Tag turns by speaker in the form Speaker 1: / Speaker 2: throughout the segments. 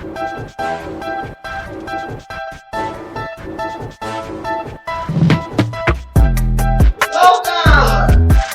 Speaker 1: Welcome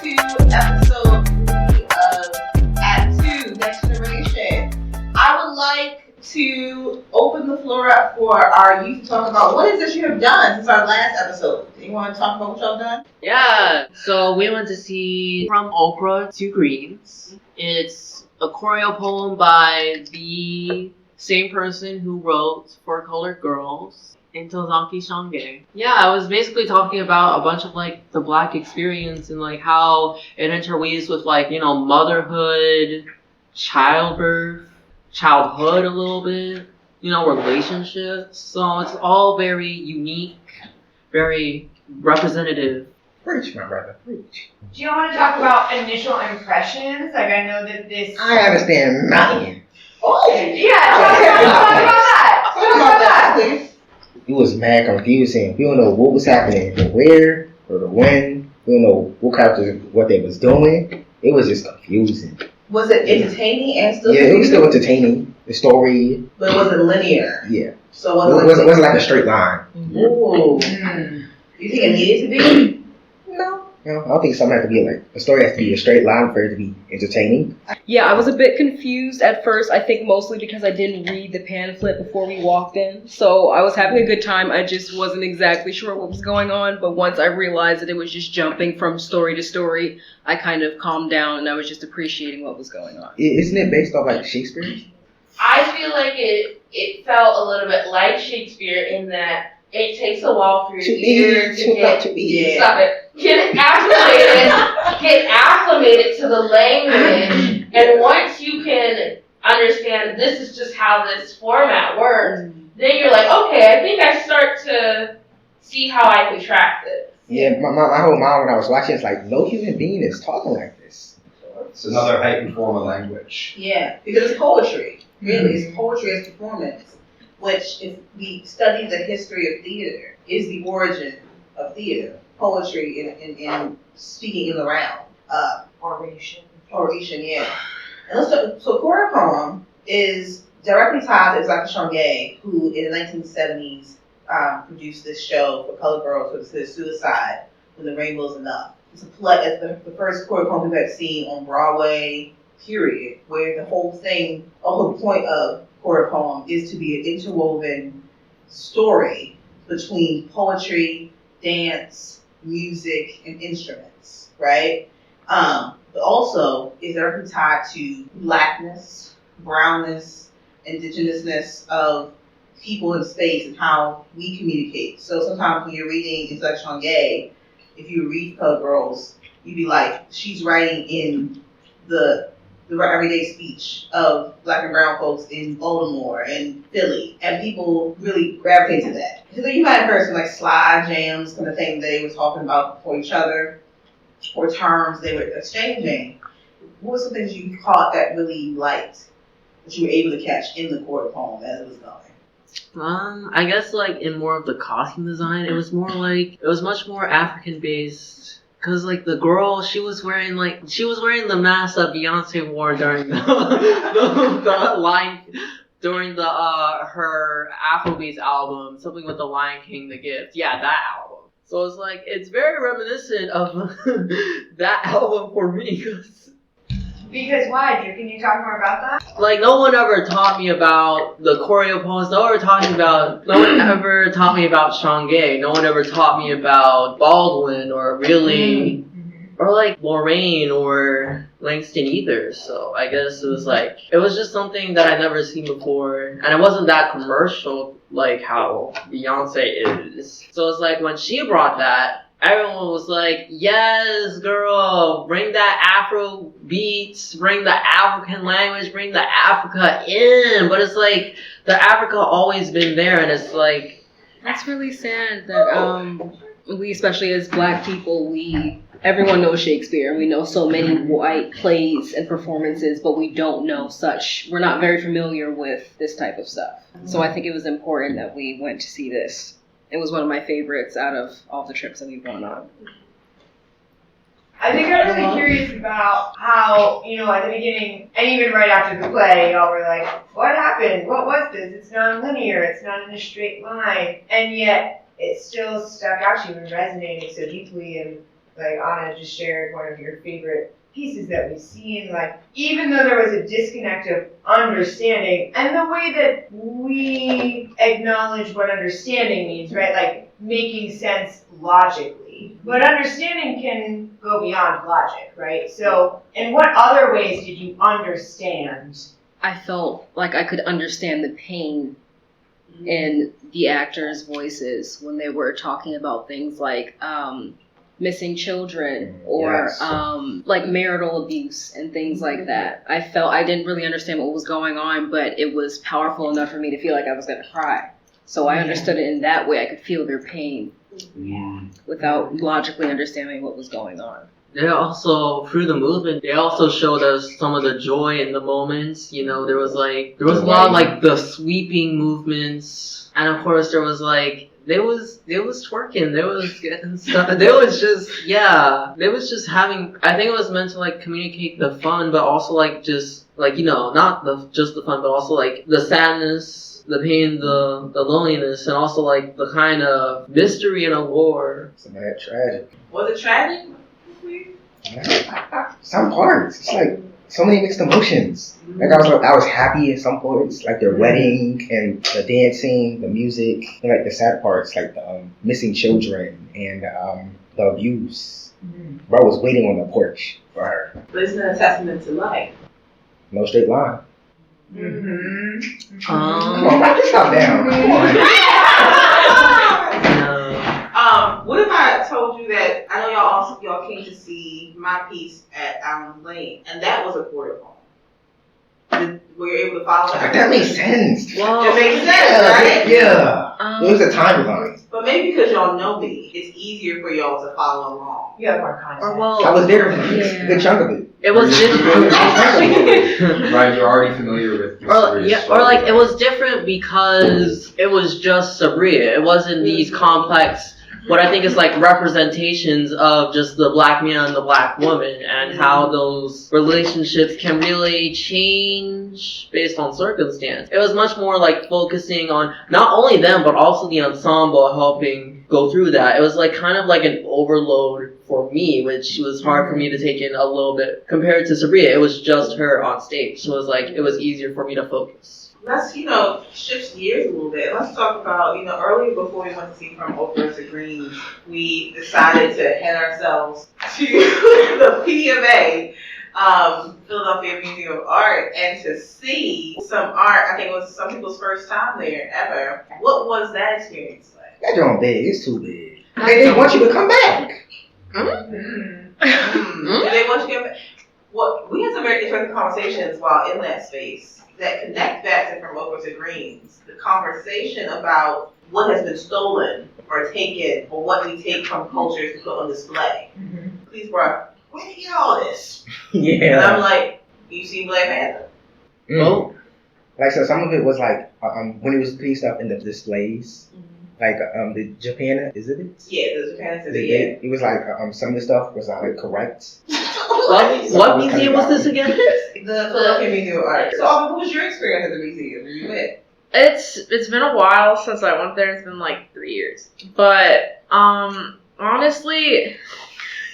Speaker 1: to episode 3 of Act 2, Next Generation. I would like to open the floor up for our youth to talk about what is this you have done since our last episode. Do you want to talk about what y'all done?
Speaker 2: Yeah, so we went to see From Okra to Greens. It's a choreo poem by the same person who wrote For Colored Girls and Tozanki Shange. Yeah, I was basically talking about a bunch of like the black experience and like how it interweaves with like, you know, motherhood, childhood a little bit, you know, relationships. So it's all very unique, very representative.
Speaker 3: Preach, my brother, preach.
Speaker 4: Do you want to talk about initial impressions? Like, I know that this...
Speaker 3: I understand nothing.
Speaker 1: Oh!
Speaker 4: Yeah, talk about that.
Speaker 1: Talk about that, please.
Speaker 3: It was mad confusing. We don't know what was happening, the where, or the when. We don't know what characters, what they was doing. It was just confusing.
Speaker 1: Was it entertaining and still
Speaker 3: Yeah, it was still entertaining. The story.
Speaker 1: But it wasn't linear.
Speaker 3: Yeah.
Speaker 1: So
Speaker 3: It wasn't like a straight line.
Speaker 1: Ooh. You think it needed to be?
Speaker 3: No, I don't think something has to be like, a story has to be a straight line for it to be entertaining.
Speaker 5: Yeah, I was a bit confused at first, I think mostly because I didn't read the pamphlet before we walked in. So I was having a good time, I just wasn't exactly sure what was going on, but once I realized that it was just jumping from story to story, I kind of calmed down and I was just appreciating what was going on.
Speaker 3: Isn't it based off like Shakespeare?
Speaker 6: I feel like it felt a little bit like Shakespeare in that it takes a while for your ears to get acclimated to the language, and once you can understand this is just how this format works, then you're like, okay, I think I start to see how I can track this.
Speaker 3: Yeah, my whole mind when I was watching, it's like, no human being is talking like this.
Speaker 7: It's another heightened form of language.
Speaker 1: Yeah, because it's poetry. Really, it's poetry as performance, which, if we study the history of theater, is the origin of theater. Poetry in speaking in the round.
Speaker 4: Oration,
Speaker 1: yeah. And so choreo poem is directly tied to Tozanki Shange, who in the 1970s produced this show for colored girls who considered suicide when the rainbow's enough. It's a play. It's the first choreo poem we've ever seen on Broadway, period, where the whole thing, the whole point of choreo poem is to be an interwoven story between poetry, dance, music, and instruments, right? But also is directly tied to blackness, brownness, indigenousness of people in space and how we communicate. So sometimes when you're reading Tozanki Shange, if you read Colored Girls, you'd be like, she's writing in the everyday speech of black and brown folks in Baltimore and Philly, and people really gravitate to that. So you might have heard some like slide jams, kind of thing they were talking about for each other, or terms they were exchanging. What were some things you caught that really liked, that you were able to catch in the choreo poem as it was going?
Speaker 2: I guess like in more of the costume design, it was much more African based. Cause like the girl, she was wearing the mask that Beyonce wore during the line, during the her Afrobeats album, something with the Lion King, The Gift. Yeah, that album. So it's like, it's very reminiscent of that album for me.
Speaker 4: Because why, Drew? Can you talk more about that?
Speaker 2: Like, no one ever taught me about the choreo poems. No one ever taught me about Shange. No one ever taught me about Baldwin or really, or like Lorraine or Langston either. So I guess it was just something that I'd never seen before. And it wasn't that commercial like how Beyonce is. So it's like when she brought that, everyone was like, yes, girl, bring that Afro beats, bring the African language, bring the Africa in. But it's like, the Africa always been there, and it's like...
Speaker 5: That's really sad that we, especially as black people, everyone knows Shakespeare, and we know so many white plays and performances, but we don't know we're not very familiar with this type of stuff. So I think it was important that we went to see this. It was one of my favorites out of all the trips that we've gone on.
Speaker 4: I think I was really curious about how, at the beginning, and even right after the play, y'all were like, what happened happened? What was this? It's non-linear. It's not in a straight line. And yet, it still stuck out to you and resonated so deeply. And like Anna just shared one of your favorite pieces that we've seen. Like, even though there was a disconnect of understanding and the way that we acknowledge what understanding means, right? Like, making sense logically. But understanding can go beyond logic, right? So, in what other ways did you understand?
Speaker 5: I felt like I could understand the pain in the actors' voices when they were talking about things like missing children or
Speaker 3: Yes.
Speaker 5: like marital abuse and things like that. I felt I didn't really understand what was going on, but it was powerful enough for me to feel like I was going to cry. So I understood it in that way. I could feel their pain without logically understanding what was going on.
Speaker 2: They also, through the movement, they also showed us some of the joy in the moments. You know, there was a lot of like the sweeping movements, and of course there was like they was twerking, they was getting stuff, they was just having. I think it was meant to like communicate the fun, but also like just like not just the fun, but also like the sadness, the pain, the loneliness, and also like the kind of mystery and allure.
Speaker 3: Some of that tragic.
Speaker 1: Was it tragic?
Speaker 3: Some parts, it's like so many mixed emotions. Like I was happy in some parts, like their wedding and the dancing, the music, and like the sad parts, like the missing children and the abuse. Bro was waiting on the porch for her.
Speaker 1: But isn't it a testament to life?
Speaker 3: No straight line.
Speaker 4: Mm-hmm.
Speaker 3: Come on, write this stuff down. Come on.
Speaker 1: What if I told you that I know y'all came to see my piece at Allen Lane, and that was a quarter poem. Were you able to follow that?
Speaker 3: That makes sense.
Speaker 5: Well,
Speaker 1: It makes sense, right?
Speaker 3: Yeah. It was a timeline.
Speaker 1: But maybe because y'all know me, it's easier for y'all to follow along.
Speaker 4: You have more context.
Speaker 5: or well,
Speaker 3: I was there for a good chunk of it.
Speaker 2: It was different.
Speaker 7: Right, you're already familiar with
Speaker 2: or like it was different because it was just Sabria. It wasn't these complex, what I think is like representations of just the black man and the black woman and how those relationships can really change based on circumstance. It was much more like focusing on not only them but also the ensemble helping go through that. It was like kind of like an overload for me, which was hard for me to take in a little bit compared to Sabria. It was just her on stage, so it was like it was easier for me to focus.
Speaker 1: Let's, shift gears a little bit. Let's talk about, earlier before we went to see From Okra to Green, we decided to head ourselves to the PMA, Philadelphia Museum of Art, and to see some art. I think it was some people's first time there ever. What was that experience like?
Speaker 3: That joint big. It's too big. They want you to come back.
Speaker 1: Do they want you to get back? Well, we had some very interesting conversations while in that space that connect back to From Okra to Greens. The conversation about what has been stolen or taken or what we take from cultures to put on display. Please, bro, where did you get all this?
Speaker 3: Yeah.
Speaker 1: And I'm like, you see Black Panther?
Speaker 2: Oh.
Speaker 3: Like, so some of it was like, when it was putting stuff in the displays, like, the Japan exhibits.
Speaker 1: Yeah, the Japan exhibit, yeah.
Speaker 3: It was like, some of the stuff was like correct.
Speaker 2: What museum was this again?
Speaker 1: The Philadelphia Museum of Art. So, what was your experience at the museum? You went?
Speaker 8: It's been a while since I went there. It's been like 3 years. But honestly,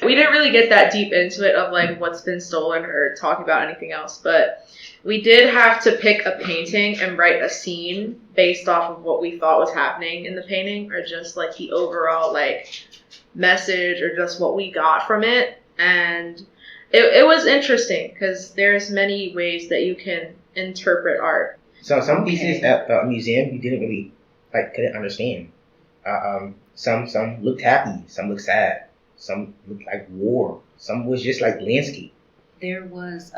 Speaker 8: we didn't really get that deep into it of like what's been stolen or talk about anything else. But we did have to pick a painting and write a scene based off of what we thought was happening in the painting, or just like the overall like message, or just what we got from it. And it was interesting because there's many ways that you can interpret art.
Speaker 3: So some pieces at the museum you didn't really couldn't understand. Some looked happy, some looked sad, some looked like war, some was just like landscape.
Speaker 5: there was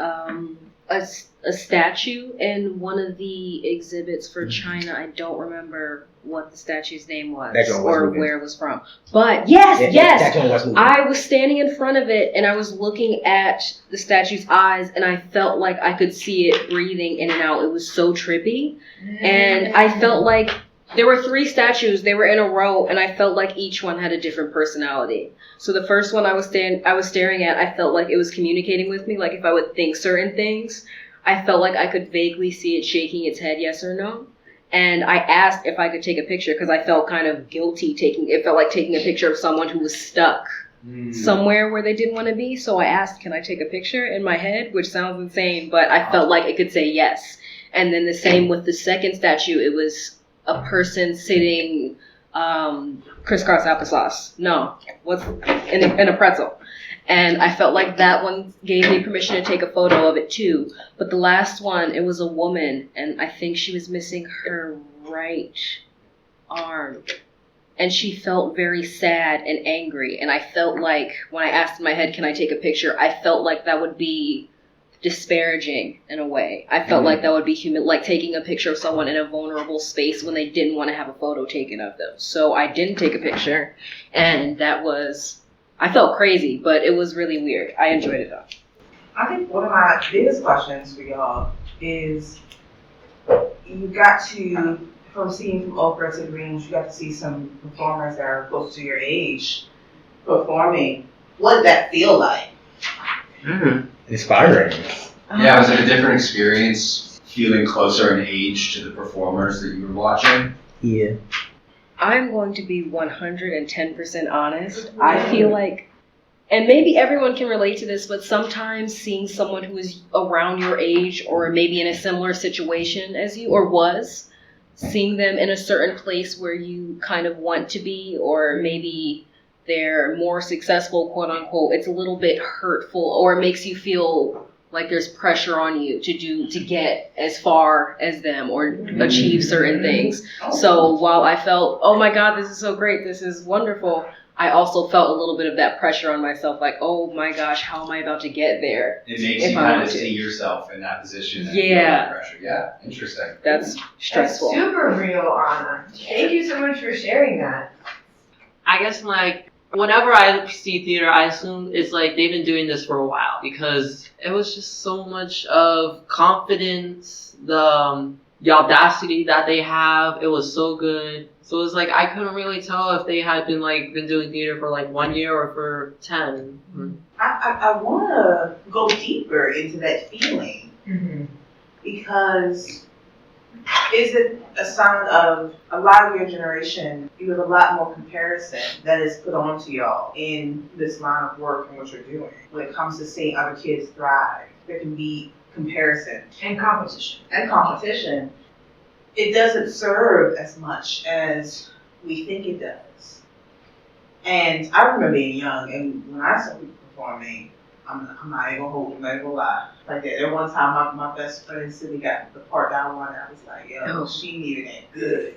Speaker 5: a statue in one of the exhibits for China. I don't remember what the statue's name was or where it was from. But yes, I was standing in front of it and I was looking at the statue's eyes and I felt like I could see it breathing in and out. It was so trippy. And I felt like there were 3 statues. They were in a row and I felt like each one had a different personality. So the first one I was staring at, I felt like it was communicating with me, like if I would think certain things. I felt like I could vaguely see it shaking its head yes or no. And I asked if I could take a picture because I felt kind of guilty it felt like taking a picture of someone who was stuck somewhere where they didn't want to be. So I asked, can I take a picture in my head, which sounds insane, but I felt like it could say yes. And then the same with the second statue. It was a person sitting crisscross applesauce. No, what's in a pretzel. And I felt like that one gave me permission to take a photo of it too. But the last one, it was a woman, and I think she was missing her right arm. And she felt very sad and angry. And I felt like, when I asked in my head, can I take a picture, I felt like that would be disparaging in a way. I felt like that would be like taking a picture of someone in a vulnerable space when they didn't want to have a photo taken of them. So I didn't take a picture, and I felt crazy, but it was really weird. I enjoyed it though.
Speaker 1: I think one of my biggest questions for y'all is, you got to, from seeing from Okra to Greens, you got to see some performers that are close to your age performing. What did that feel like?
Speaker 3: Inspiring.
Speaker 7: Yeah, it was like a different experience, feeling closer in age to the performers that you were watching.
Speaker 3: Yeah.
Speaker 5: I'm going to be 110% honest. I feel like, and maybe everyone can relate to this, but sometimes seeing someone who is around your age or maybe in a similar situation as you, or was, seeing them in a certain place where you kind of want to be, or maybe they're more successful, quote unquote, it's a little bit hurtful, or it makes you feel like there's pressure on you to get as far as them or achieve certain things. So while I felt, oh my God, this is so great, this is wonderful, I also felt a little bit of that pressure on myself, like, oh my gosh, how am I about to get there?
Speaker 7: It makes you kind of see yourself in that position. And feel that pressure. Yeah, interesting.
Speaker 5: That's stressful.
Speaker 4: That's super real, Anna. Thank you so much for sharing that.
Speaker 2: I guess whenever I see theater, I assume it's like they've been doing this for a while, because it was just so much of confidence, the audacity that they have. It was so good. So it was like I couldn't really tell if they had been doing theater for 1 year or for 10.
Speaker 1: I want to go deeper into that feeling, because is it a sign of a lot of your generation? You have a lot more comparison that is put onto y'all in this line of work and what you're doing. When it comes to seeing other kids thrive, there can be comparison
Speaker 4: and competition.
Speaker 1: It doesn't serve as much as we think it does. And I remember being young, and when I saw people performing, I'm not even gonna hold you, I'm not even gonna lie. Like that. There one time, my best friend in Sydney got the part that I wanted. I was like, yo, she ain't even that good.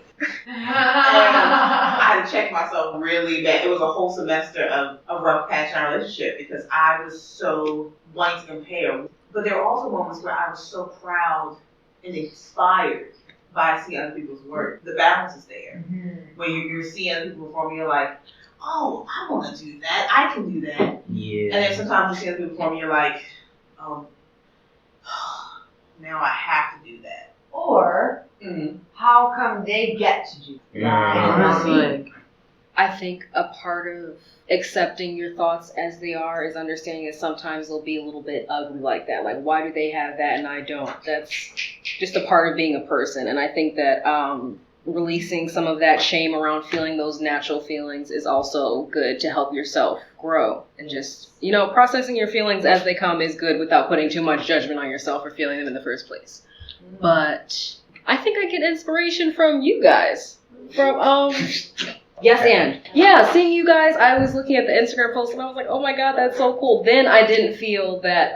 Speaker 1: And I had to check myself really bad. It was a whole semester of a rough patch in our relationship because I was so wanting to compare. But there were also moments where I was so proud and inspired by seeing other people's work. The balance is there. When you're seeing other people perform, you're like, oh, I want to do that. I can do that.
Speaker 3: Yeah.
Speaker 1: And then sometimes you see other people perform, you're like, oh, now I have to do that.
Speaker 4: Or, how come they get to do that?
Speaker 5: I think a part of accepting your thoughts as they are is understanding that sometimes they'll be a little bit ugly like that. Like, why do they have that and I don't? That's just a part of being a person. And I think that releasing some of that shame around feeling those natural feelings is also good to help yourself grow. And just, processing your feelings as they come is good without putting too much judgment on yourself for feeling them in the first place. But I think I get inspiration from you guys. From, seeing you guys, I was looking at the Instagram post and I was like, oh my God, that's so cool. Then I didn't feel that,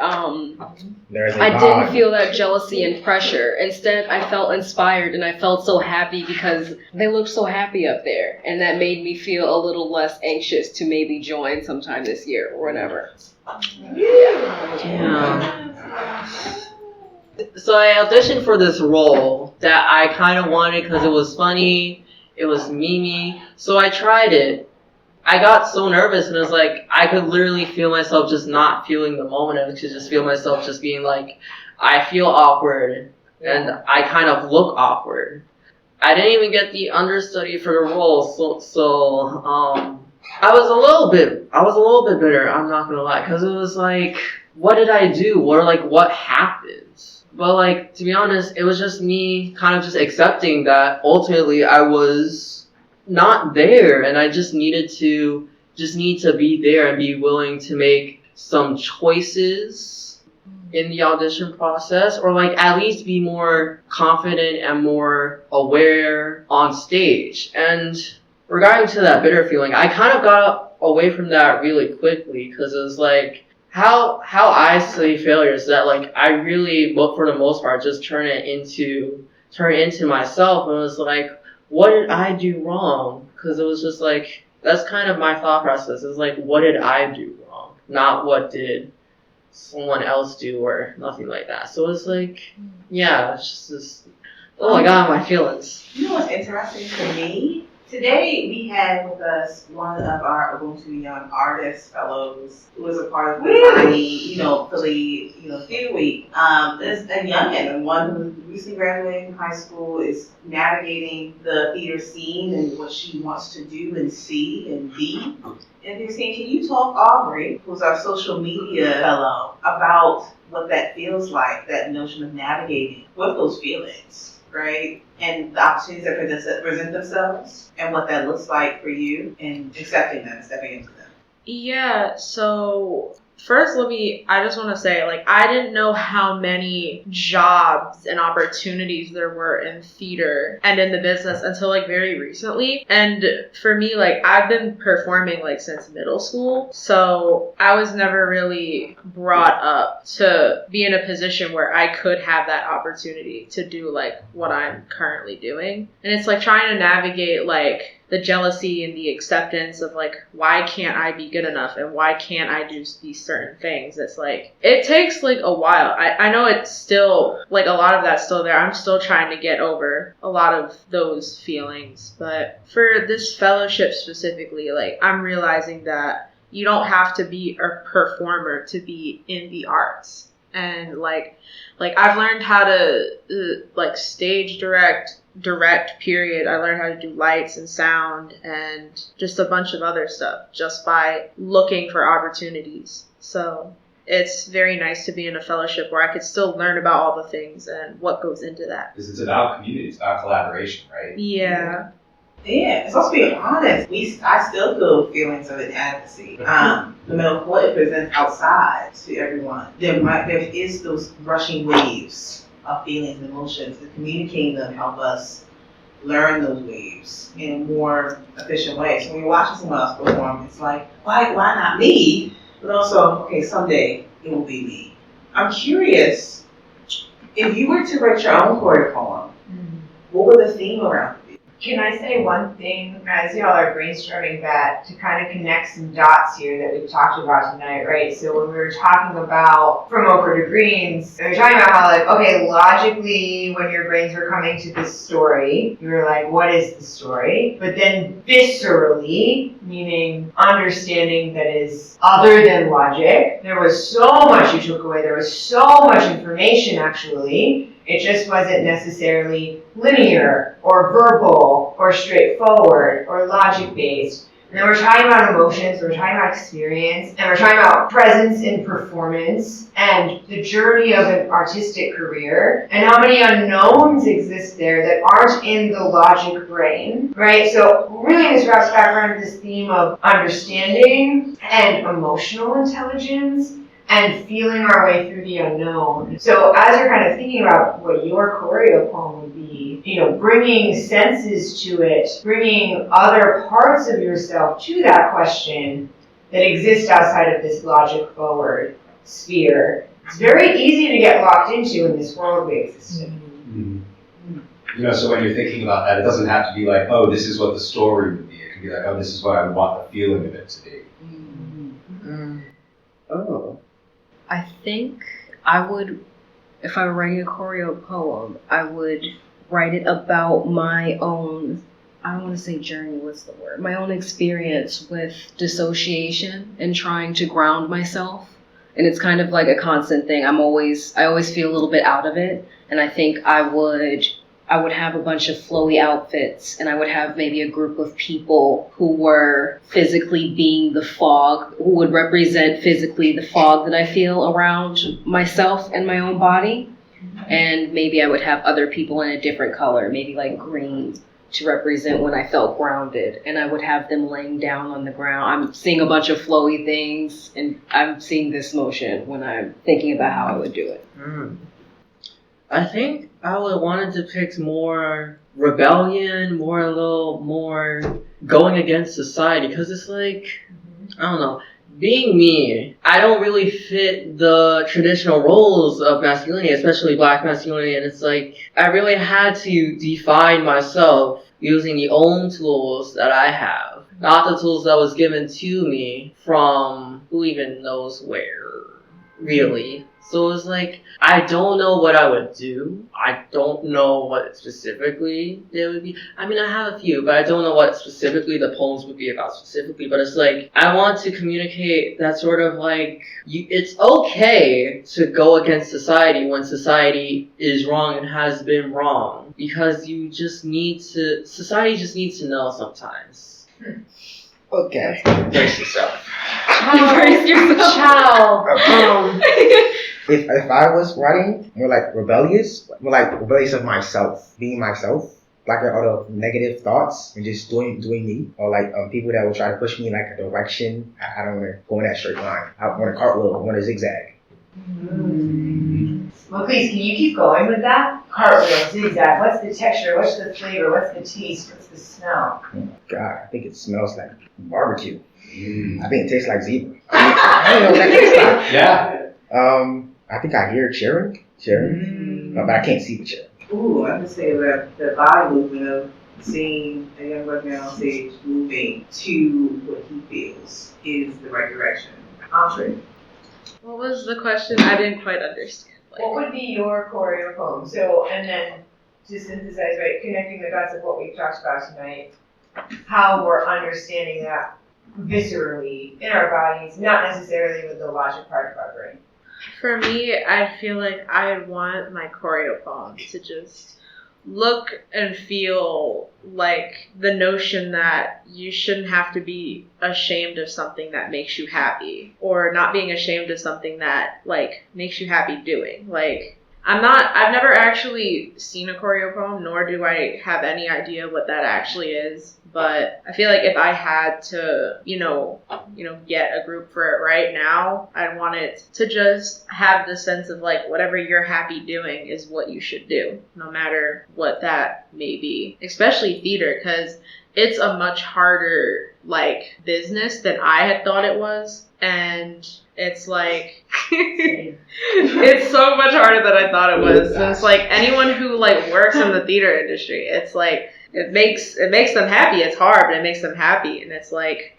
Speaker 5: didn't feel that jealousy and pressure. Instead, I felt inspired and I felt so happy because they looked so happy up there. And that made me feel a little less anxious to maybe join sometime this year or whatever.
Speaker 2: Yeah. So I auditioned for this role that I kind of wanted because it was funny. It was memey. So I tried it. I got so nervous and it was like, I could literally feel myself just not feeling the moment. I could just feel myself just being like, I feel awkward and I kind of look awkward. I didn't even get the understudy for the role. So I was a little bit bitter, I'm not gonna lie, because it was like, what did I do? What happened? But like, to be honest, it was just me kind of just accepting that ultimately I was not there, and I just need to be there and be willing to make some choices in the audition process, or like at least be more confident and more aware on stage. And regarding to that bitter feeling, I kind of got away from that really quickly, because it was like, how I see failure is that like I really, but for the most part, just turn it into myself, and it was like, what did I do wrong? Because it was just like, that's kind of my thought process. It's like, what did I do wrong? Not what did someone else do or nothing like that. So it's like, yeah, it's just this, oh my god, my feelings.
Speaker 1: You know what's interesting to me? Today we had with us one of our Ubuntu Young Artists Fellows who was a part of the Philly, Theater Week. There's a youngin', and one who recently graduated from high school, is navigating the theater scene and what she wants to do and see and be. And they're saying, can you talk, Aubrey, who's our social media fellow, about what that feels like, that notion of navigating with those feelings? Right? And the opportunities that present themselves, and what that looks like for you, and accepting them, stepping into them.
Speaker 8: Yeah, so first I just want to say, like, I didn't know how many jobs and opportunities there were in theater and in the business until like very recently. And for me, like, I've been performing like since middle school, so I was never really brought up to be in a position where I could have that opportunity to do like what I'm currently doing. And it's like trying to navigate like the jealousy and the acceptance of like, why can't I be good enough, and why can't I do these certain things? It's like, it takes like a while. I know it's still like a lot of that's still there. I'm still trying to get over a lot of those feelings. But for this fellowship specifically, like, I'm realizing that you don't have to be a performer to be in the arts. And like I've learned how to like stage direct, period. I learned how to do lights and sound and just a bunch of other stuff just by looking for opportunities. So it's very nice to be in a fellowship where I could still learn about all the things and what goes into that.
Speaker 7: Because it's about community, it's about collaboration, right?
Speaker 8: Yeah.
Speaker 1: Yeah, it's also being honest. I still feel feelings of inadequacy. No matter what it presents outside to everyone, there is those rushing waves of feelings and emotions, and communicating them help us learn those waves in a more efficient way. So when you're watching someone else perform, it's like, why not me? But also, okay, someday it will be me. I'm curious, if you were to write your own choreo poem, what would the theme around it be?
Speaker 4: Can I say one thing, as y'all are brainstorming that, to kind of connect some dots here that we've talked about tonight, right? So when we were talking about From Ochre to Greens, we were talking about how, like, okay, logically, when your brains were coming to this story, you were like, what is the story? But then viscerally, meaning understanding that is other than logic, there was so much you took away. There was so much information, actually. It just wasn't necessarily linear or verbal or straightforward or logic-based. And then we're talking about emotions, we're talking about experience, and we're talking about presence in performance and the journey of an artistic career and how many unknowns exist there that aren't in the logic brain, right? So really this wraps back around this theme of understanding and emotional intelligence and feeling our way through the unknown. So as you're kind of thinking about what your choreo poem would be, bringing senses to it, bringing other parts of yourself to that question that exist outside of this logic-forward sphere, it's very easy to get locked into in this world we exist in.
Speaker 7: Mm-hmm. So when you're thinking about that, it doesn't have to be like, oh, this is what the story would be. It can be like, oh, this is what I want the feeling of it to be.
Speaker 5: Oh. I think I would, if I were writing a choreo poem, I would write it about my own, I don't want to say journey, what's the word? My own experience with dissociation and trying to ground myself. And it's kind of like a constant thing. I always feel a little bit out of it. And I think I I would have a bunch of flowy outfits, and I would have maybe a group of people who were physically being the fog, who would represent physically the fog that I feel around myself and my own body. And maybe I would have other people in a different color, maybe like green, to represent when I felt grounded. And I would have them laying down on the ground. I'm seeing a bunch of flowy things, and I'm seeing this motion when I'm thinking about how I would do it.
Speaker 2: I think I would want to depict more rebellion, a little more going against society, because it's like, I don't know, being me, I don't really fit the traditional roles of masculinity, especially black masculinity, and it's like, I really had to define myself using the own tools that I have, not the tools that was given to me from who even knows where, really. So it's like, I don't know what I would do. I don't know what specifically they would be. I mean, I have a few, but I don't know what specifically the poems would be about specifically. But it's like, I want to communicate that sort of like, it's okay to go against society when society is wrong and has been wrong. Because society just needs to know sometimes.
Speaker 3: Okay.
Speaker 2: Brace yourself.
Speaker 5: Child.
Speaker 3: If I was writing more like rebellious of myself, being myself, like all the negative thoughts and just doing me, or like people that will try to push me in like a direction, I don't want to go in that straight line. I want to cartwheel, I want to zigzag.
Speaker 4: Well, please, can you keep going with that? Cartwheel, zigzag. What's the texture? What's the flavor? What's the taste? What's the smell?
Speaker 3: Oh my God, I think it smells like barbecue. I think it tastes like zebra. I don't know what that tastes like.
Speaker 7: Yeah.
Speaker 3: I think I hear cheering, but I can't see the cheering.
Speaker 1: Ooh, I would say that the body movement of seeing a young black man on stage moving to what he feels is the right direction. Andre?
Speaker 8: What was the question? I didn't quite understand.
Speaker 4: What would be your choreo poem? So, and then to synthesize, right, connecting the dots of what we've talked about tonight, how we're understanding that viscerally in our bodies, not necessarily with the logic part of our brain.
Speaker 8: For me, I feel like I want my choreo poem to just look and feel like the notion that you shouldn't have to be ashamed of something that makes you happy, or not being ashamed of something that like makes you happy doing. Like, I've never actually seen a choreo poem, nor do I have any idea what that actually is. But I feel like if I had to, get a group for it right now, I'd want it to just have the sense of like, whatever you're happy doing is what you should do, no matter what that may be. Especially theater, because it's a much harder, like, business than I had thought it was. And it's like, it's so much harder than I thought it was. And it's like, anyone who like works in the theater industry, it's like, it makes them happy. It's hard, but it makes them happy. And it's like,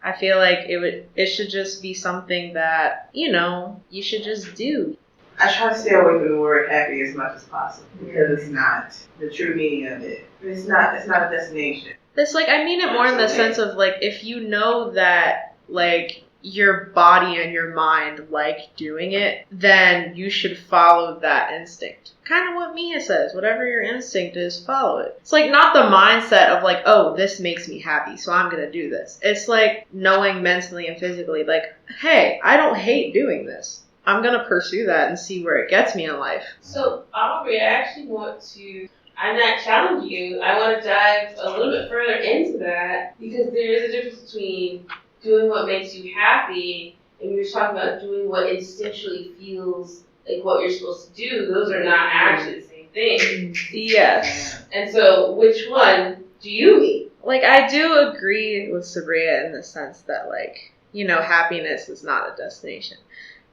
Speaker 8: I feel like it should just be something that, you should just do.
Speaker 1: I try to stay away from the word happy as much as possible because it's not the true meaning of it. It's not a destination.
Speaker 8: It's like, I mean it more in the sense of like, if you know that like your body and your mind like doing it, then you should follow that instinct. Kind of what Mia says, whatever your instinct is, follow it. It's like not the mindset of like, oh, this makes me happy, so I'm gonna do this. It's like knowing mentally and physically, like, hey, I don't hate doing this. I'm gonna pursue that and see where it gets me in life.
Speaker 6: So, Aubrey, I actually want to, I'm not challenge you, I want to dive a little bit further into that, because there is a difference between doing what makes you happy, and you're talking about doing what instinctually feels like what you're supposed to do. Those are not actually the same thing.
Speaker 8: Yes.
Speaker 6: And so, which one do you mean?
Speaker 8: Like, I do agree with Sabria in the sense that, like, happiness is not a destination.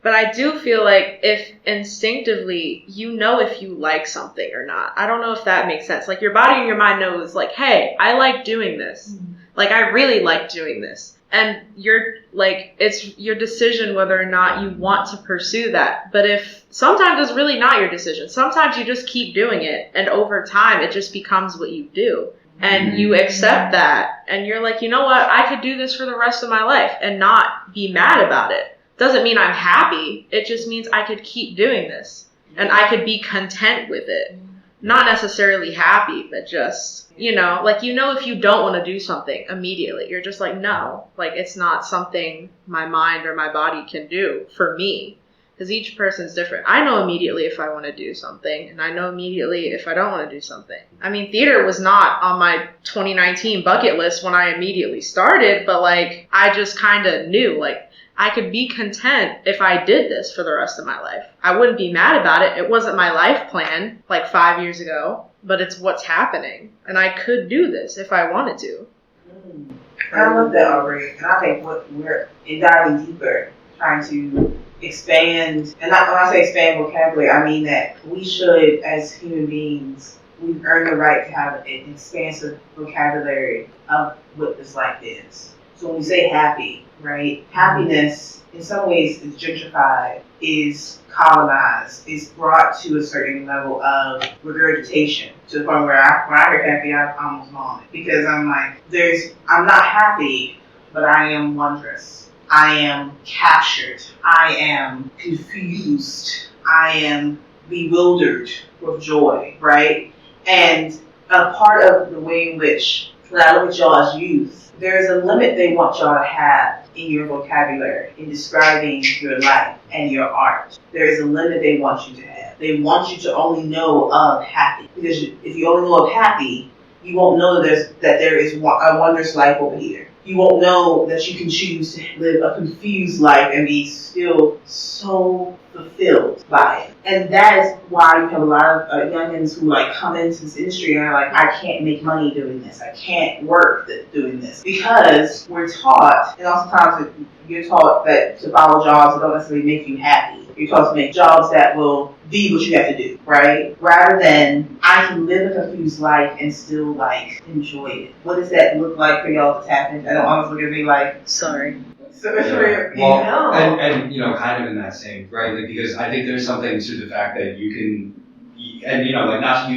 Speaker 8: But I do feel like if instinctively if you like something or not. I don't know if that makes sense. Like, your body and your mind knows, like, hey, I like doing this. Mm-hmm. Like, I really like doing this. And it's your decision whether or not you want to pursue that. But if sometimes it's really not your decision. Sometimes you just keep doing it. And over time, it just becomes what you do. And you accept that. And you're like, you know what? I could do this for the rest of my life and not be mad about it. Doesn't mean I'm happy. It just means I could keep doing this. And I could be content with it. not necessarily happy, but just, you know, like, you know, if you don't want to do something immediately, you're just like, no, like, it's not something my mind or my body can do for me. Because each person's different. I know immediately if I want to do something, and I know immediately if I don't want to do something. I mean, theater was not on my 2019 bucket list when I immediately started, but, like, I just kind of knew, like, I could be content if I did this for the rest of my life. I wouldn't be mad about it. It wasn't my life plan, like, 5 years ago, but it's what's happening. And I could do this if I wanted to.
Speaker 1: I love that, Aubrey. And I think what we're in diving deeper, trying to expand, and not, when I say expand vocabulary, I mean that we should, as human beings, we've earned the right to have an expansive vocabulary of what this life is. So when we say happy, right, happiness in some ways is gentrified, is colonized, is brought to a certain level of regurgitation to the point where when I hear happy, I almost vomit, because I'm like, I'm not happy, but I am wondrous. I am captured. I am confused. I am bewildered with joy, right? And a part of the way in which, when I look at y'all as youth, there's a limit they want y'all to have in your vocabulary, in describing your life and your art. There is a limit they want you to have. They want you to only know of happy. Because if you only know of happy, you won't know that there is a wondrous life over here. You won't know that you can choose to live a confused life and be still so fulfilled by it. And that is why you have a lot of youngins who like come into this industry and are like, I can't make money doing this. I can't work doing this. Because we're taught, and oftentimes you're taught that to follow jobs that don't necessarily make you happy. You're taught to make jobs that will be what you have to do, right? Rather than, I can live a confused life and still, like, enjoy it. What does that look like for y'all to tap into? I don't always look at me like,
Speaker 5: Sorry.
Speaker 1: so it's real, you
Speaker 7: Well,
Speaker 1: know.
Speaker 7: and you know, kind of in that same, right? Like, because I think there's something to the fact that you can, and you know, like not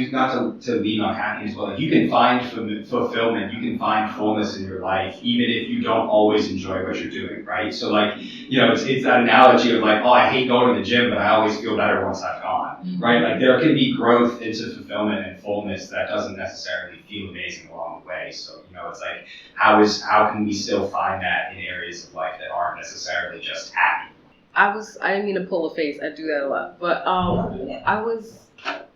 Speaker 7: to lean on happiness, but like you can find fulfillment, you can find fullness in your life, even if you don't always enjoy what you're doing, right? So like, you know, it's that analogy of like, oh, I hate going to the gym, but I always feel better once I've gone, right? Like there can be growth into fulfillment and fullness that doesn't necessarily feel amazing along the way. So, you know, it's like, how can we still find that in areas of life that aren't necessarily just happy?
Speaker 5: I didn't mean to pull a face. I do that a lot. But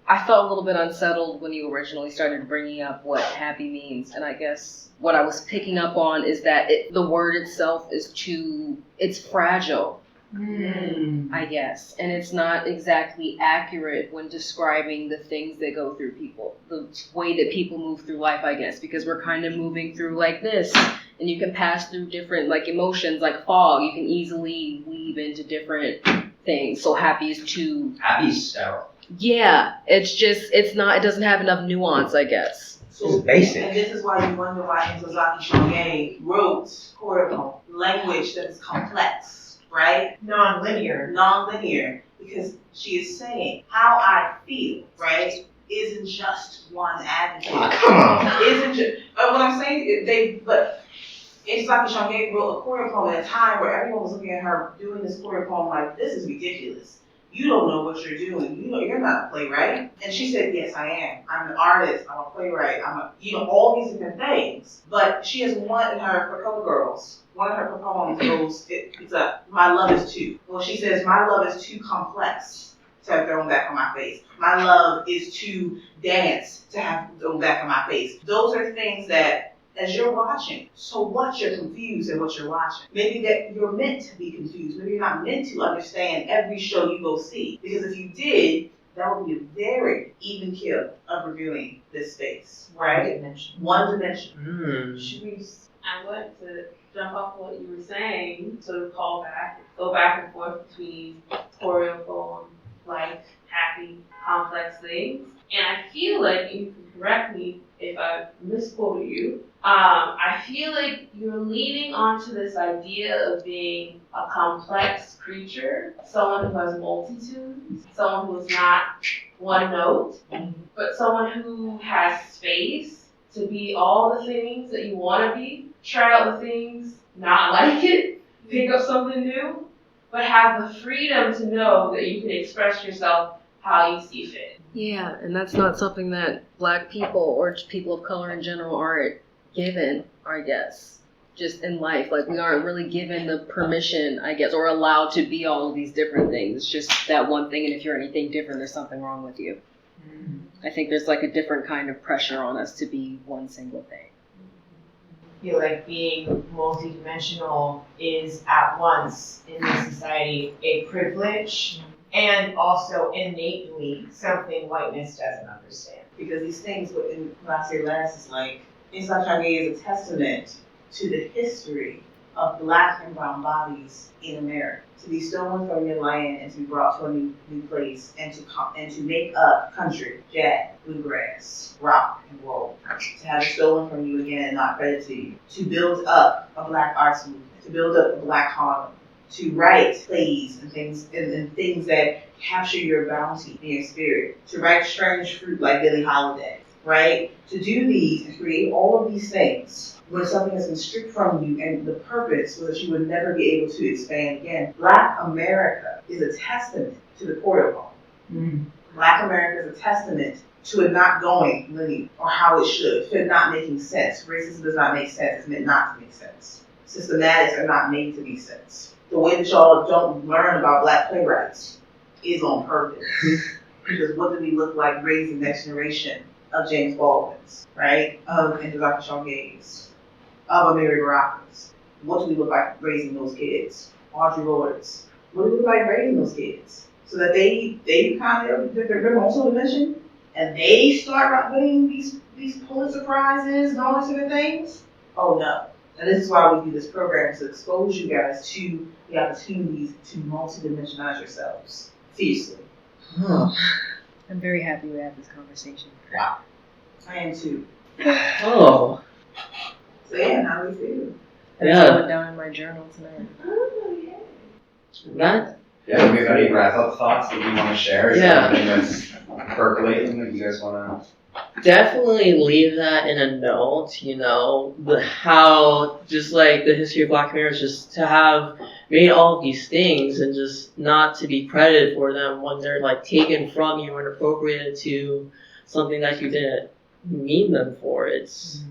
Speaker 5: I felt a little bit unsettled when you originally started bringing up what happy means. And I guess what I was picking up on is that the word itself it's fragile, I guess. And it's not exactly accurate when describing the things that go through people, the way that people move through life, I guess, because we're kind of moving through like this. And you can pass through different like emotions, like fog. You can easily weave into different things. So happy is
Speaker 7: sterile.
Speaker 5: Yeah, it doesn't have enough nuance, I guess.
Speaker 3: It's basic.
Speaker 1: And this is why you wonder why Ntozake Shange wrote Koryo, language that is complex, right? Non-linear, because she is saying how I feel, right, isn't just one adjective.
Speaker 3: Oh, come on.
Speaker 1: Isn't just what I'm saying. But Ntozake Shange wrote a Koryo poem at a time where everyone was looking at her doing this Koryo poem like, this is ridiculous. You don't know what you're doing. You know, you're not a playwright. And she said, yes, I am. I'm an artist. I'm a playwright. All these different things. But she has one in her, for Color Girls, one of her poems goes, my love is too. Well, she says, my love is too complex to have thrown back on my face. My love is too dance to have thrown back on my face. Those are things that, as you're watching, so what you're confused in what you're watching. Maybe that you're meant to be confused. Maybe you're not meant to understand every show you go see. Because if you did, that would be a very even kill of reviewing this space, right? One dimension.
Speaker 6: I want to jump off what you were saying, sort of go back and forth between Koryo poem, life, happy, complex things. And I feel like, you can correct me if I misquoted you, I feel like you're leaning onto this idea of being a complex creature, someone who has multitudes, someone who is not one note, but someone who has space to be all the things that you want to be, try out the things, not like it, pick up something new, but have the freedom to know that you can express yourself how you see fit.
Speaker 5: Yeah, and that's not something that Black people or people of color in general aren't given, I guess. Just in life, like we aren't really given the permission, I guess, or allowed to be all of these different things. It's just that one thing, and if you're anything different, there's something wrong with you. I think there's like a different kind of pressure on us to be one single thing.
Speaker 4: I feel like being multidimensional is at once in this society a privilege and also innately something whiteness doesn't understand.
Speaker 1: Because these things, when I say last, is like, Isaac Chage is a testament to the history of Black and brown bodies in America. To be stolen from your land and to be brought to a new place and to make up country, jazz, bluegrass, rock, and roll. To have it stolen from you again and not credited to you. To build up a Black arts movement. To build up a Black Harlem. To write plays and things that capture your bounty and your spirit. To write strange fruit like Billie Holiday. Right? To do these and create all of these things when something has been stripped from you and the purpose was that you would never be able to expand again. Black America is a testament to the protocol. Black America is a testament to it not going linear or how it should, to it not making sense. Racism does not make sense. It's meant not to make sense. Systematics are not made to make sense. The way that y'all don't learn about Black playwrights is on purpose. Because what do we look like raising the next generation of James Baldwin's, right? And Dr. Sean Gaines, of Amiri Baraka's. What do we look like raising those kids? Audre Lorde's. What do we look like raising those kids? So that they kind of, they're also dimension, and they start winning these Pulitzer Prizes and all these different things? Oh no. And this is why we do this program, to expose you guys to the opportunities to multidimensionalize yourselves. Fiercely.
Speaker 5: I'm very happy we had this conversation.
Speaker 1: Wow. I am too.
Speaker 2: Oh.
Speaker 1: So yeah, how do we feel?
Speaker 5: That's going down in my journal tonight.
Speaker 1: Oh, yeah.
Speaker 2: That?
Speaker 7: Yeah, do we have any wrap-up thoughts that you want to share? Is
Speaker 2: Yeah.
Speaker 7: there anything that's percolating that you guys want to...
Speaker 2: Definitely leave that in a note, you know, how just like the history of Black America, just to have made all of these things and just not to be credited for them when they're like taken from you and appropriated to something that you didn't mean them for. It's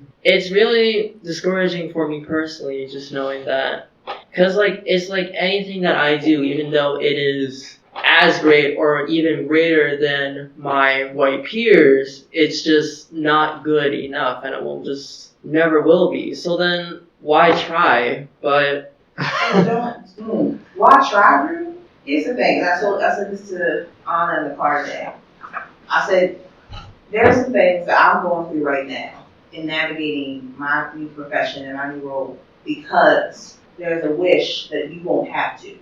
Speaker 2: really discouraging for me personally, just knowing that, because like it's like anything that I do, even though it is as great or even greater than my white peers, it's just not good enough, and it will just never will be. So then why try? But
Speaker 1: why try, Drew? Here's the thing, and I said this to Anna in the car today. I said, there are some things that I'm going through right now in navigating my new profession and my new role, because there's a wish that you won't have to.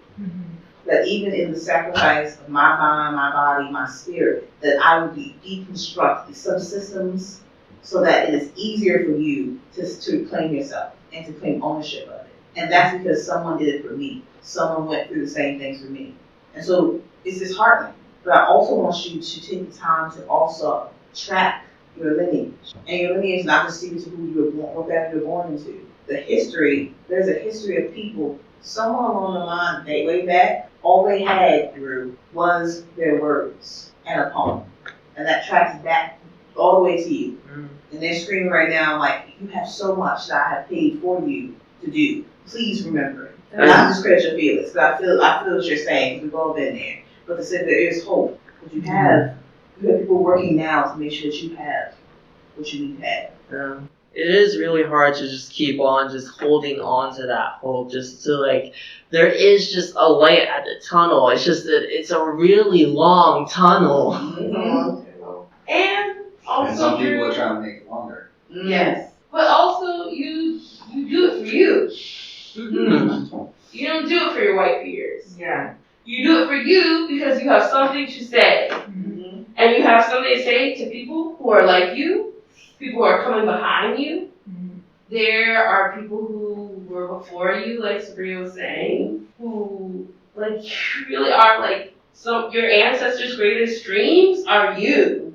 Speaker 1: That even in the sacrifice of my mind, my body, my spirit, that I would be deconstructed some systems so that it is easier for you to claim yourself and to claim ownership of it. And that's because someone did it for me. Someone went through the same things for me. And so it's disheartening. But I also want you to take the time to also track your lineage. And your lineage is not just to who you were born, what family you were born into. The history, there's a history of people, somewhere along the line, way back, all they had, Drew, was their words and a poem. And that tracks back all the way to you. And they're screaming right now like, you have so much that I have paid for you to do. Please remember it. And not discredit your feelings, because I feel what you're saying, we've all been there. But to say there is hope, because you have people working now to make sure that you have what you need to have.
Speaker 2: Yeah. It is really hard to just keep on just holding on to that hope, just to like, there is just a light at the tunnel. It's just that it's a really long tunnel.
Speaker 6: And also,
Speaker 7: And some people are trying to make it longer.
Speaker 6: Yes. But also, you do it for you. You don't do it for your white peers.
Speaker 4: Yeah.
Speaker 6: You do it for you because you have something to say. And you have something to say to people who are like you, people who are coming behind you. There are people who were before you, like Sabrina was saying, who like really are like your ancestors' greatest dreams are you.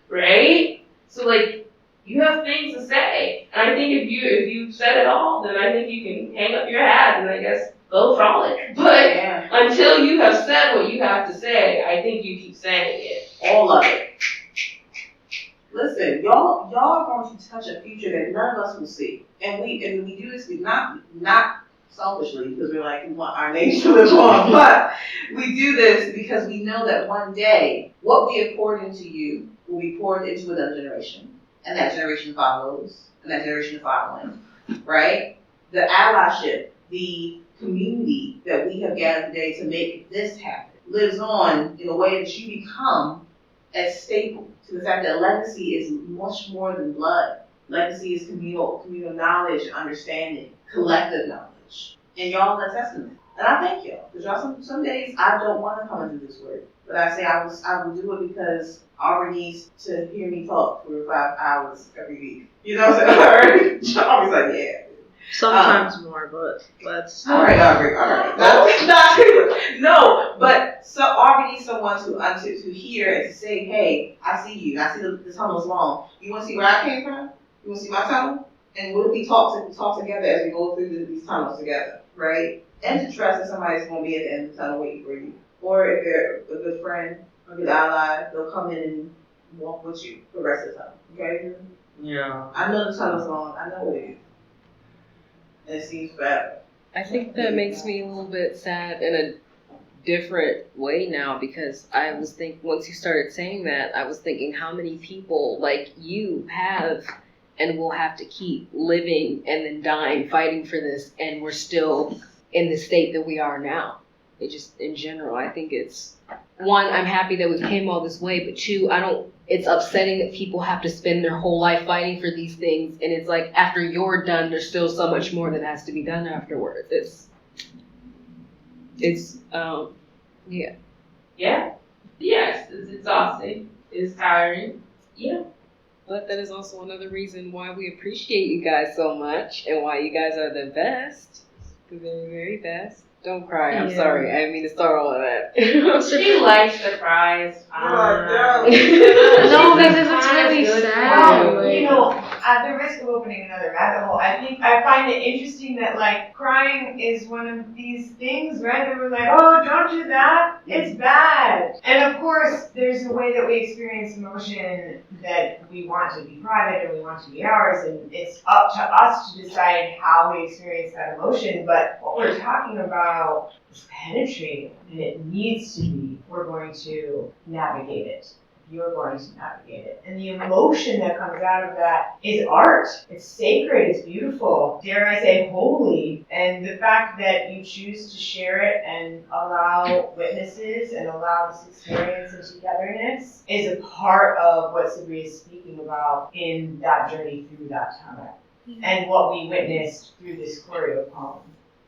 Speaker 6: Right? So like you have things to say. And I think if you said it all, then I think you can hang up your hat and I guess go frolic. But until you have said what you have to say, I think you keep saying it.
Speaker 1: All of it. Listen, y'all are going to touch a future that none of us will see. And we do this not selfishly because we're like, we want our name to live on, but we do this because we know that one day what we have poured into you will be poured into another generation. And that generation follows, and that generation following, right? The allyship, the community that we have gathered today to make this happen lives on in a way that you become as stable to the fact that legacy is much more than blood. Legacy is communal knowledge, understanding, collective knowledge. And y'all are a testament. And I thank y'all. Because y'all, some days I don't want to come and do this work. But I say I will do it because Aubrey needs to hear me talk for 5 hours every week. You know what I'm saying? Aubrey's like, yeah.
Speaker 8: Sometimes more, but let's.
Speaker 1: All right, Aubrey. All right. No, but so Aubrey needs someone to hear and to say, hey, I see you. I see the tunnel's long. You want to see where I came from? You want to see my tunnel? And what if we talk together as we go through these tunnels together, right? And to trust that somebody's going to be at the end of the tunnel waiting for you. Or if they're a good friend, a good ally, they'll come in and walk with you for the rest of the tunnel. Okay?
Speaker 2: Yeah.
Speaker 1: I know the tunnel's long. I know it is. And it seems bad.
Speaker 5: I think that makes me a little bit sad in a different way now because I was thinking, once you started saying that, I was thinking how many people like you have and will have to keep living and then dying fighting for this, and we're still in the state that we are now. It just, in general, I think it's, one, I'm happy that we came all this way, but two, it's upsetting that people have to spend their whole life fighting for these things, and it's like, after you're done, there's still so much more that has to be done afterwards. Yeah.
Speaker 6: Yeah. Yes, it's exhausting. It's tiring. Yeah.
Speaker 5: But that is also another reason why we appreciate you guys so much, and why you guys are the best. The very, very best. Don't cry. I'm sorry. I didn't mean to start all of that.
Speaker 6: She likes to cry. It's fine.
Speaker 8: No, because it's really sad.
Speaker 4: Well, you know, at the risk of opening another rabbit hole, I find it interesting that like crying is one of these things, right? That we're like, oh, don't do that. It's bad. And of course, there's a way that we experience emotion that we want to be private and we want to be ours, and it's up to us to decide how we experience that emotion. But what we're talking about is penetrating, and it needs to be. We're going to navigate it. You're going to navigate it. And the emotion that comes out of that is art. It's sacred, it's beautiful, dare I say holy. And the fact that you choose to share it and allow witnesses and allow this experience and togetherness is a part of what Sabri is speaking about in that journey through that tunnel. And what we witnessed through this choreo poem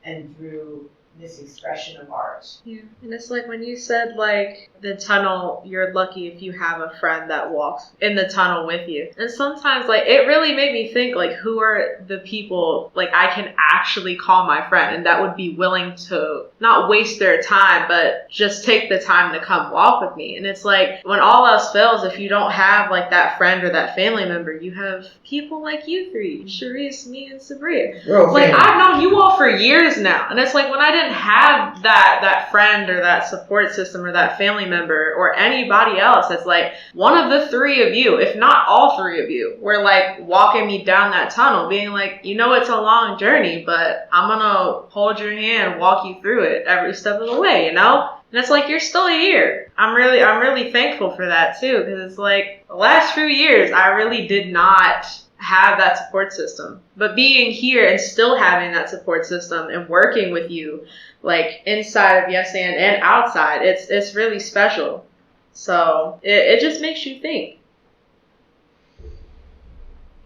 Speaker 4: and through this expression of art.
Speaker 8: Yeah, and it's like when you said like the tunnel, you're lucky if you have a friend that walks in the tunnel with you. And sometimes like it really made me think like who are the people like I can actually call my friend and that would be willing to not waste their time but just take the time to come walk with me. And it's like when all else fails, if you don't have like that friend or that family member, you have people like you three, Sharice, me, and Sabria. Like I've known you all for years now, and it's like when I didn't have that friend or that support system or that family member or anybody else, it's like one of the three of you, if not all three of you, were like walking me down that tunnel, being like, you know, it's a long journey, but I'm gonna hold your hand, walk you through it every step of the way, you know? And it's like, you're still here. I'm really thankful for that too, because it's like the last few years, I really did not have that support system. But being here and still having that support system and working with you, like inside of Yes and outside, it's really special. So it just makes you think.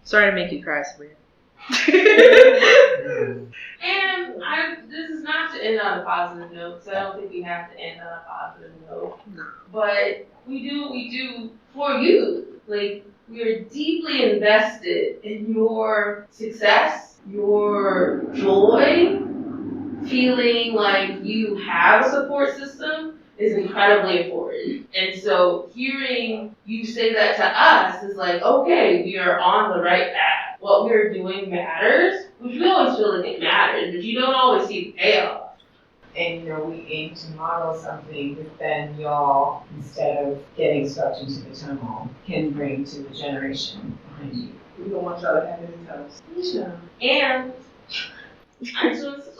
Speaker 8: Sorry to make you cry, Sabrina.
Speaker 6: And this is not to end on a positive note, because I don't think we have to end on a positive note.
Speaker 8: No.
Speaker 6: But we do for you. Like, we are deeply invested in your success, your joy, feeling like you have a support system is incredibly important. And so hearing you say that to us is like, okay, we are on the right path. What we're doing matters, which we always feel like it matters, but you don't always see the payoff.
Speaker 4: And, we aim to model something that then y'all, instead of getting swept into the tunnel, can bring to the generation behind you.
Speaker 1: We don't want y'all to have any times.
Speaker 6: And I just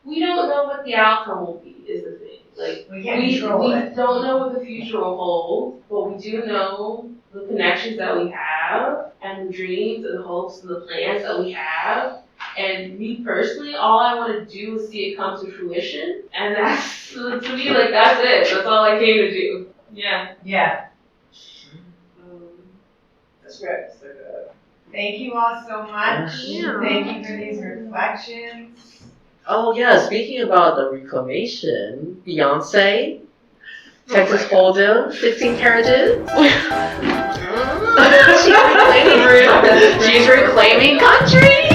Speaker 6: we don't know what the outcome will be. Is the thing. Like
Speaker 4: We can't control
Speaker 6: we
Speaker 4: it.
Speaker 6: don't know what the future will hold, but we do know the connections that we have, and the dreams and the hopes and the plans that we have. And me personally, all I want to do is see it come to fruition, and that's to me that's it. That's all I came to do. Yeah.
Speaker 4: Yeah.
Speaker 1: That's right.
Speaker 4: Thank you all so much.
Speaker 8: Yeah.
Speaker 4: Thank you for these reflections.
Speaker 2: Oh yeah, speaking about the reclamation, Beyonce, Texas Hold'em, 16 carriages. She's reclaiming country.